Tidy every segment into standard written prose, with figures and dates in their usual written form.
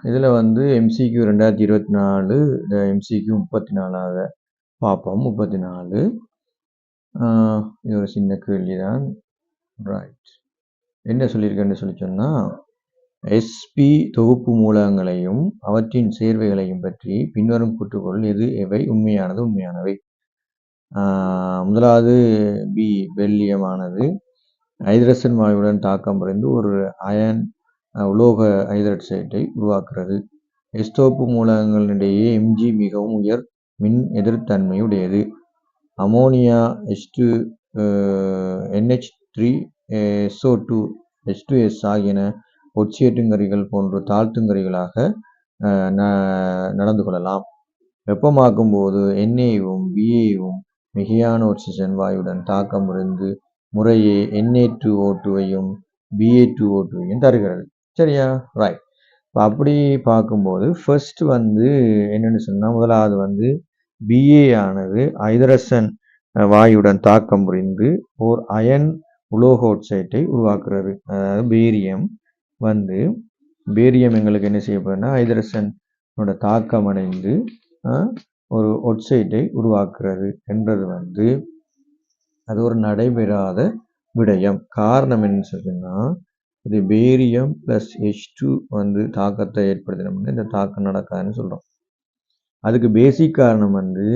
இதில் வந்து MCQ 2024 MCQ 34 பார்ப்போம். 34 இது ஒரு சின்ன கேள்வி தான். ரைட், என்ன சொல்லியிருக்கேன்னு சொல்லி சொன்னால், SP தொகுப்பு மூலகங்களையும் அவற்றின் சேர்வைகளையும் பற்றி பின்வரும் கூற்றுக்கள் எவை உண்மையானவை. முதலாவது பி, பெரிலியமானது ஹைட்ரஜன் வாயுடன் தாக்கம் புரிந்து ஒரு அயன் உலோக ஹைட்ரைடை உருவாக்குறது. எஸ் தொகுப்பு மூலகங்களிடையே Mg மிகவும் உயர் மின் எதிர்த்தன்மை உடையது. அமோனியா NH3 SO2 H2S ஆகியன ஒட்சியேற்றுங்கரிகள் போன்ற தாழ்த்துங்கரிகளாக நடந்து கொள்ளலாம். வெப்பமாக்கும் போது NAவும் BAவும் மிகையான ஆக்சிஜன் வாயுடன் தாக்கம் புரிந்து முறையே Na2O2வையும் Ba2O2வையும் தருகிறது. சரியா? ரைட். இப்போ அப்படி பார்க்கும்போது ஃபர்ஸ்ட் வந்து என்னென்னு சொன்னால், முதலாவது வந்து BA ஆனது ஹைட்ரஜன் வாயுடன் தாக்கம் புரிந்து ஓர் அயன் உலோக ஆக்சைடை உருவாக்குறது. அதாவது பேரியம் எங்களுக்கு என்ன செய்யப்படுதுன்னா, ஹைட்ரஜனோட தாக்கம் அடைந்து ஒரு ஆக்சைடை உருவாக்குறது என்றது வந்து அது ஒரு நடைபெறாத விடயம். காரணம் என்னன்னு சொன்னா, இது பேரியம் + H2 வந்து தாக்கத்தை ஏற்படுத்தினோம்னா இந்த தாக்கம் நடக்காதுன்னு சொல்றோம். அதுக்கு பேசிக் காரணம் வந்து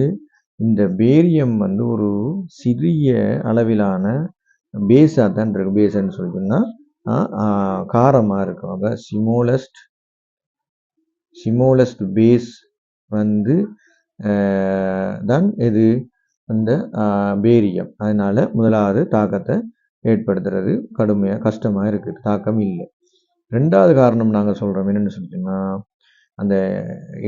இந்த பேரியம் வந்து ஒரு சிறிய அளவிலான பேஸாக தான் இருக்கு. பேஸ்ன்னு சொல்லிட்டுன்னா காரமாக இருக்கும். அப்போ சிமோலஸ்ட் பேஸ் வந்து தான் இது அந்த பேரியம். அதனால முதலாவது தாக்கத்தை ஏற்படுத்துறது கஷ்டமாக இருக்குது, தாக்கம் இல்லை. ரெண்டாவது காரணம் நாங்கள் சொல்கிறோம் என்னென்னு சொல்லிட்டோம்னா, அந்த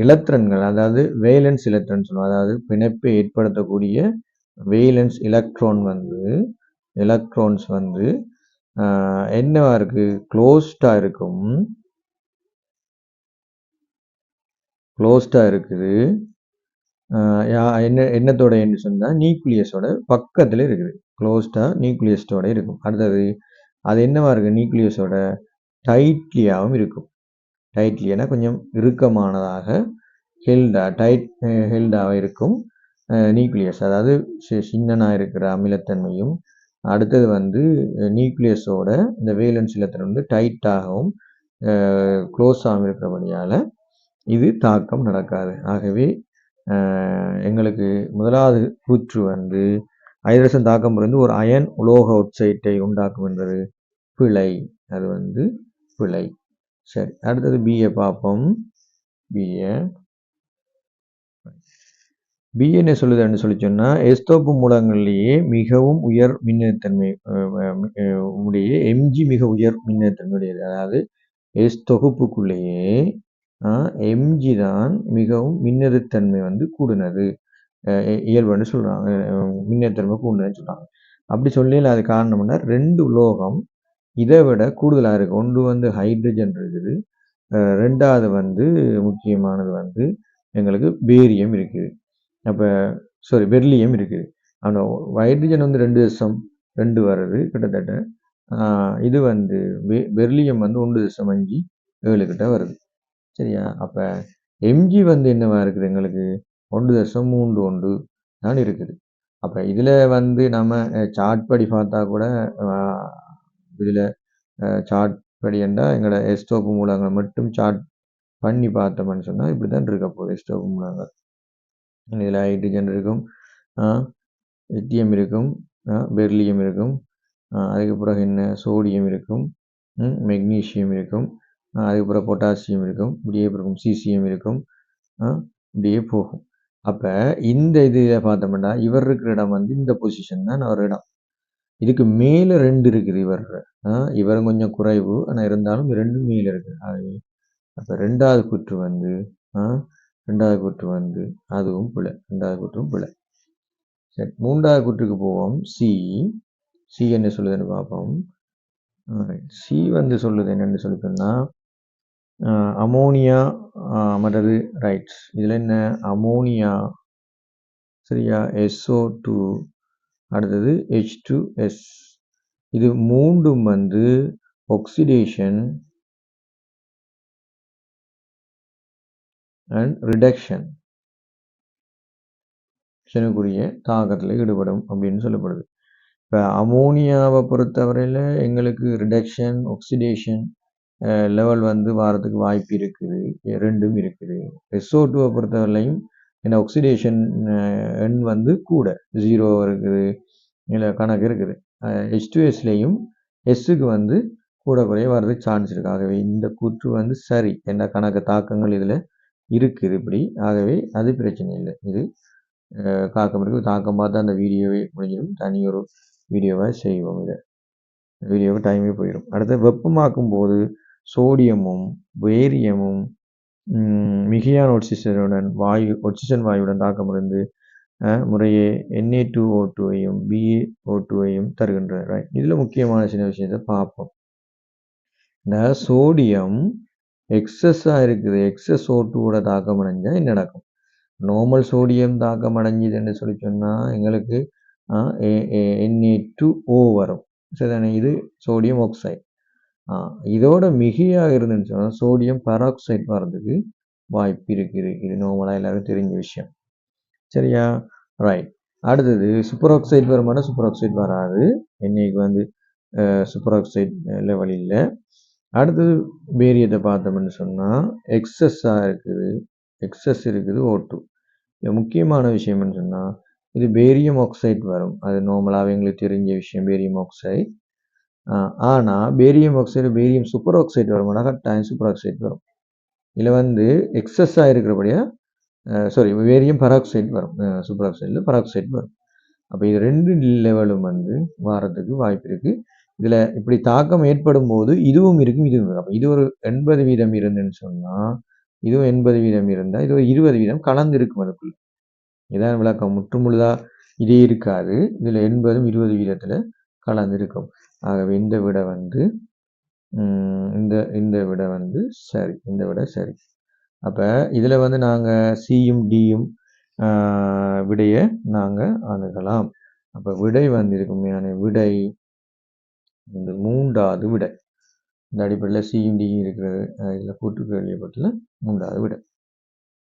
எலக்ட்ரான்கள், அதாவது வேலன்ஸ் எலக்ட்ரான் சொல்லுவோம், அதாவது பிணைப்பை ஏற்படுத்தக்கூடிய வேலன்ஸ் எலக்ட்ரான்ஸ் வந்து என்னவா இருக்கு, க்ளோஸ்டா இருக்குது. என்னத்தோட என்ன சொன்னால் நியூக்ளியஸோட பக்கத்தில் இருக்குது. க்ளோஸ்டா நியூக்ளியஸோட இருக்கும். அடுத்தது அது என்னவா இருக்குது, நியூக்ளியஸோட டைட்லியாகவும் இருக்கும். டைட்லியானா கொஞ்சம் இறுக்கமானதாக ஹெல்டாக இருக்கும் நியூக்ளியஸ். அதாவது சின்னனாக இருக்கிற அமிலத்தன்மையும், அடுத்தது வந்து நியூக்ளியஸோட இந்த வேலன்ஸ் எலக்ட்ரான் வந்து டைட்டாகவும் க்ளோஸாகவும் இருக்கிறபடியால் இது தாக்கம் நடக்காது. ஆகவே எங்களுக்கு முதலாவது கூற்று வந்து ஹைட்ரஜன் தாக்கம் புரிந்து ஒரு அயன் உலோக ஆக்சைடை உண்டாக்கும் என்பது பிழை. அது வந்து பிழை. சரி, அடுத்தது பிஏ பார்ப்போம். பி என்ன சொல்லுதுன்னு சொல்லி சொன்னால், எஸ்தோப்பு மூலங்களிலேயே மிகவும் உயர் மின்னழுத்தன்மை உடைய Mg மிக உயர் மின்னழுத்தன்மை உடையது. அதாவது எஸ் தொகுப்புக்குள்ளேயே Mg தான் மிகவும் மின்னழுத்தன்மை வந்து கூடுனது இயல்புன்னு சொல்கிறாங்க. மின்னழுத்தன்மை கூடுனதுன்னு சொல்கிறாங்க. அப்படி சொல்லல, அது காரணம்னா 2 உலோகம் இதை விட கூடுதலாக இருக்குது. ஒன்று வந்து ஹைட்ரஜன் இருக்குது, ரெண்டாவது வந்து முக்கியமானது வந்து எங்களுக்கு பேரியம் இருக்குது. பெரிலியம் இருக்குது. அந்த ஹைட்ரஜன் வந்து 2.2 வருது கிட்டத்தட்ட. இது வந்து பெரிலியம் வந்து 1.57 கிட்ட வருது. சரியா? அப்போ Mg வந்து என்னவா இருக்குது, எங்களுக்கு 1.31 தான் இருக்குது. அப்போ இதில் வந்து நம்ம சார்ட் படி பார்த்தா கூட, இதில் சார்ட் படி என்றால் எங்களோட எஸ்டோப்பு மூலங்கள் மட்டும் சார்ட் பண்ணி பார்த்தோம்னு சொன்னால் இப்படி தான் இருக்க போகுது. எஸ்டோப்பு மூலங்கள் இதில் ஹைட்ரஜன் இருக்கும், லித்தியம் இருக்கும், பெரிலியம் இருக்கும், அதுக்கு பிறகு என்ன சோடியம் இருக்கும், மெக்னீசியம் இருக்கும், அதுக்கு பிறகு பொட்டாசியம் இருக்கும், இப்படியே இருக்கும், சீசியம் இருக்கும், இப்படியே போகும். அப்போ இந்த இதில் பார்த்தோம்னா இவர் இருக்கிற இடம் வந்து இந்த பொசிஷன் தான் அவர் இடம். இதுக்கு மேலே 2 இருக்குது. இவர் கொஞ்சம் குறைவு, ஆனால் இருந்தாலும் 2 மேலே இருக்குது. அப்போ ரெண்டாவது கூற்று வந்து அதுவும் பிழை. ரெண்டாவது கூற்றும் பிழை. சரி, மூன்றாவது கூற்றுக்கு போவோம். சி என்ன சொல்லுதுன்னு பார்ப்போம். சி வந்து சொல்லுது என்னென்னு சொல்லி சொன்னால், அமோனியா மற்றது ரைட்ஸ். இதில் என்ன அமோனியா, சரியா, SO2, அடுத்தது H2S, இது மூன்றும் வந்து அண்ட் ரிடக்ஷன் க்குரிய தாக்கத்தில் ஈடுபடும் அப்படின்னு சொல்லப்படுது. இப்போ அமோனியாவை பொறுத்தவரையில் எங்களுக்கு ரிடக்ஷன் ஆக்சிடேஷன் லெவல் வந்து வாரத்துக்கு வாய்ப்பு இருக்குது, ரெண்டும் இருக்குது. SO2வை பொறுத்தவரையிலையும் இந்த ஆக்சிடேஷன் எண் வந்து கூட 0 இருக்குது, இல்லை கணக்கு இருக்குது. H2Sலையும் எஸ்ஸுக்கு வந்து கூட குறைய வர்றதுக்கு சான்ஸ் இருக்குது. ஆகவே இந்த கூற்று வந்து சரி, என்ன கணக்கு தாக்கங்கள் இதில் இருக்குது இப்படி. ஆகவே அது பிரச்சனை இல்லை. இது தாக்கம் இருக்குது. தாக்கம் பார்த்து அந்த வீடியோவே முடிஞ்சிடும். தனி ஒரு வீடியோவாக செய்வோம். இதை வீடியோவுக்கு டைமே போயிடும். அடுத்து வெப்பமாக்கும் போது சோடியமும் பேரியமும் மிகையான ஒட்சிஜன் வாயுடன் தாக்கமடைந்து முறையே Na2O2ஐயும் BaO2ஐயும் தருகின்றன. ரைட், இதில் முக்கியமான சில விஷயத்தை பார்ப்போம். இந்த சோடியம் எக்ஸஸாக இருக்குது, எக்ஸஸ் O2ஓட தாக்கம் அடைஞ்சால் என்ன நடக்கும்? நார்மல் சோடியம் தாக்கம் அடைஞ்சுதுன்னு சொல்லி சொன்னால் எங்களுக்கு Na2O வரும். சரிதானே? இது சோடியம் ஆக்சைடு. இதோட மிகையாக இருந்துன்னு சொன்னால் சோடியம் பெராக்சைடு வர்றதுக்கு வாய்ப்பு இருக்குது. இது நார்மலாக எல்லாரும் தெரிஞ்ச விஷயம். சரியா? ரைட். அடுத்தது சூப்பர் ஆக்சைடு வருமானா சூப்பர் ஆக்சைடு வராது. இன்னைக்கு வந்து சூப்பர் ஆக்சைடு லெவல் இல்லை. அடுத்தது பேரியத்தை பார்த்தோம்னு சொன்னால் எக்ஸஸ்ஸாக இருக்குது, எக்ஸஸ் இருக்குது O2. இது முக்கியமான விஷயம்னு சொன்னால் இது பேரியம் ஆக்சைடு வரும். அது நார்மலாகவே எங்களுக்கு தெரிஞ்ச விஷயம், பேரியம் ஆக்சைடு. ஆனால் barium oxide barium super oxide வருமானா கட்டாயம் சூப்பர் ஆக்சைடு வரும். இதில் வந்து எக்ஸஸ்ஸாக இருக்கிறபடியாக பேரியம் பெராக்சைடு வரும். சூப்பர் ஆக்சைடில் பெராக்சைடு வரும். அப்போ இது ரெண்டு லெவலும் வந்து வாரத்துக்கு வாய்ப்பு இருக்குது. இதில் இப்படி தாக்கம் ஏற்படும் போது இதுவும் இருக்கும், இதுவும் இருக்கும். அப்போ இது ஒரு 80% இருந்துன்னு சொன்னால் இதுவும் 80% இருந்தால் இது ஒரு 20% கலந்து இருக்கும் அதுக்குள்ள. இதான் விளக்கம். முற்றுமுழுதாக இதே இருக்காது. இதில் 80-20% கலந்து இருக்கும். ஆகவே இந்த விட வந்து இந்த விட வந்து சரி, இந்த விட சரி. அப்போ இதில் வந்து நாங்கள் சியும் டியும் விடையை நாங்கள் அணுகலாம். அப்போ விடை வந்து இருக்குமையான விடை இந்த 3வது விடை. இந்த அடிப்படையில் சியும் டியும் இருக்கிறது. இதில் கூட்டு கேள்விப்பட்டல 3வது விடை.